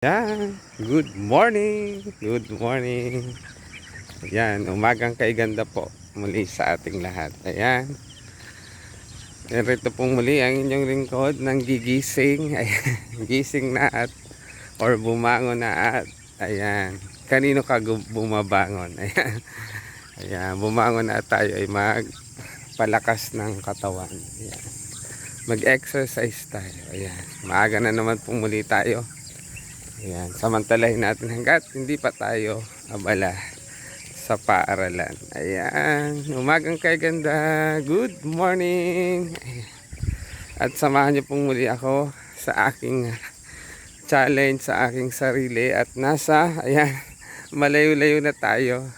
Yan, good morning, good morning. Ayan, umagang kay ganda po muli sa ating lahat. Ayan, narito pong muli ang inyong lingkod ng gigising. Ayan, gising na at or bumangon na at ayan, kanino ka bumabangon? Ayan, ayan, bumangon na tayo ay magpalakas ng katawan. Ayan, mag-exercise tayo. Ayan, maaga na naman pong muli tayo. Ayan, samantalahin natin hanggat hindi pa tayo abala sa paaralan. Ayan, umagang kay ganda. Good morning. Ayan. At samahan niyo pong muli ako sa aking challenge sa aking sarili. At ayan, malayo-layo na tayo.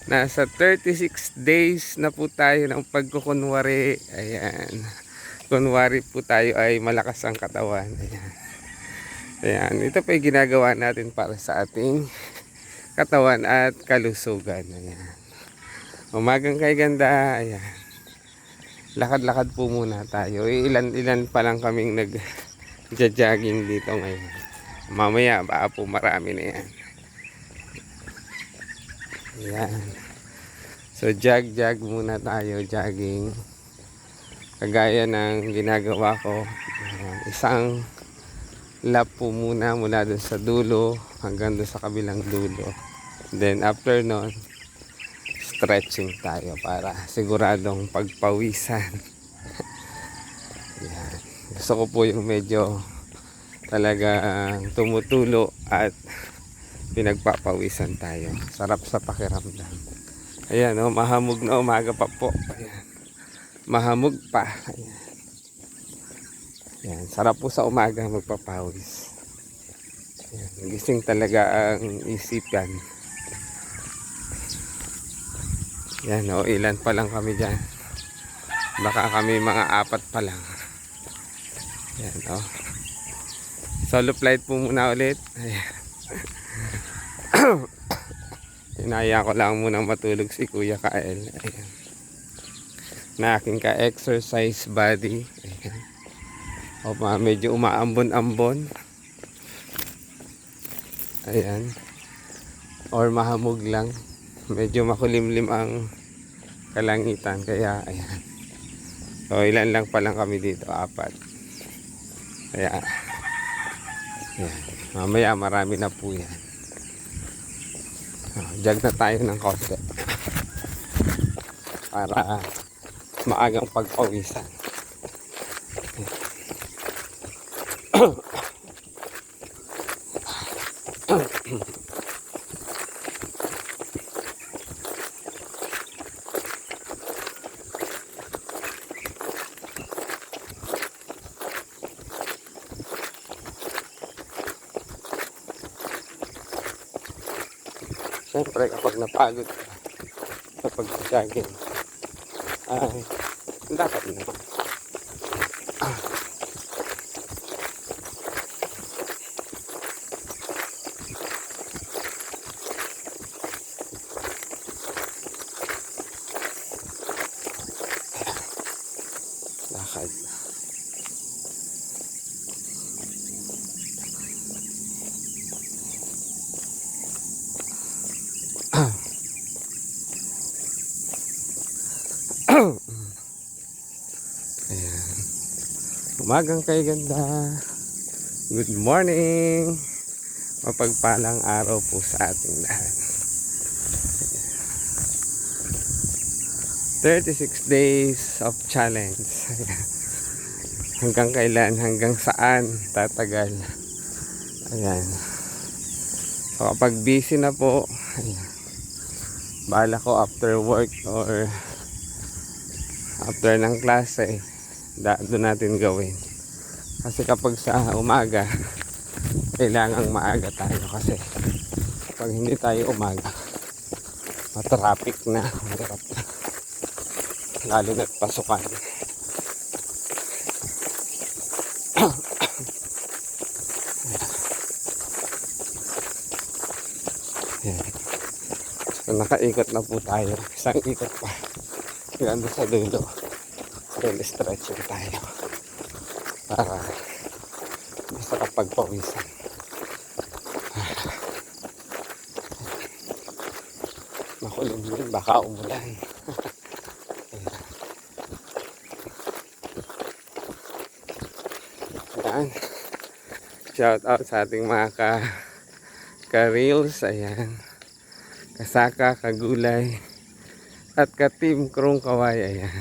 Nasa 36 days na po tayo ng pagkukunwari. Ayan, kunwari po tayo ay malakas ang katawan. Ayan. Ayan, ito pa yung ginagawa natin para sa ating katawan at kalusugan. Ayan. Umagang kay ganda. Ayan. Lakad-lakad po muna tayo. Ilan pa lang kaming nag-jogging dito ngayon. Mamaya baka po marami na yan. Ayan. So jog muna tayo, jogging. Kagaya ng ginagawa ko. Ayan. Isang lap po muna mula dun sa dulo hanggang dun sa kabilang dulo. Then after nun, stretching tayo para siguradong pagpawisan. Yan. Gusto ko po yung medyo talagang tumutulo at pinagpapawisan tayo. Sarap sa pakiramdam. Ayan, oh, mahamog na umaga pa po. Ayan. Mahamog pa. Ayan. Yan, sarap po sa umaga magpapawis. Yan, gising talaga ang isipan. Yan, o, ilan pa lang kami dyan. Baka kami mga 4 pa lang. Yan, o. Solo flight po muna ulit. Ayan. Hinaya ko lang muna matulog si Kuya Kael. Ayan. Na aking ka-exercise body. Ayan. O, medyo umaambon-ambon. Ayan. Or mahamog lang. Medyo makulimlim ang kalangitan. Kaya, ayan. So, ilan lang pa lang kami dito. 4. Kaya, ayan. Mamaya marami na po yan. Jog na tayo ng konti. Para maagang pagpawisan. Siyempre kapag napagod ka sa pag-jogging ay dapat naman lakad. Ayan. Umagang kay ganda. Good morning. Mapagpalang araw po sa ating lahat. 36 days of challenge. Hanggang kailan, hanggang saan tatagal. Ayan. So kapag busy na po, ayan, bahala ko after work or after ng klase, doon natin gawin. Kasi kapag sa umaga, kailangang maaga tayo. Kasi pag hindi tayo umaga, matraffic na. Mahirap na. Lalo na't pasukan. So, nakaikot na po tayo. Isang ikot pa. Ganda sa dulo. Then stretching tayo. Para basta kapag pawisan. Makulimlim, baka umulan. Ayan. Shout out sa ating mga ka-reels. Ayan. Kasaka, kagulay. At ka-team Krong Kaway. Ayan.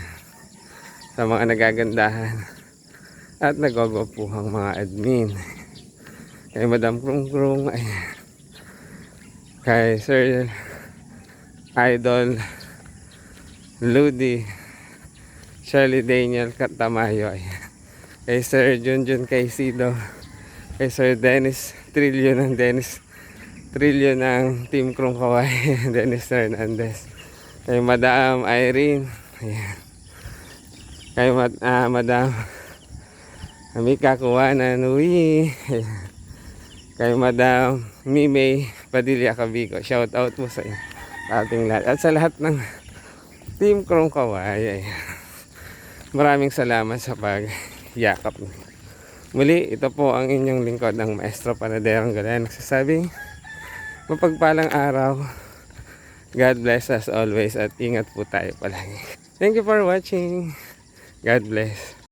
Sa mga nagagandahan. At nagwagwapuhang mga admin. Kay Madam Krong Krong. Ayan. Kay Sir Idol Ludi Shirley Daniel Catamayo. Ayan. Kay Sir Junjun Caicedo, kay Sir Dennis Trillo ng Team Krong Kaway, Dennis Hernandez, kay Madam Irene, ayan. Kay Madam Amika Kuwana Nui, ayan. Kay Madam Mimay Padilla Cabico, shout out po sa ating lahat at sa lahat ng Team Krong Kaway, ayan. Maraming salamat sa yakap. Muli, ito po ang inyong lingkod ng Maestro Panaderong Galaya nagsasabing mapagpalang araw. God bless us always at ingat po tayo palagi. Thank you for watching. God bless.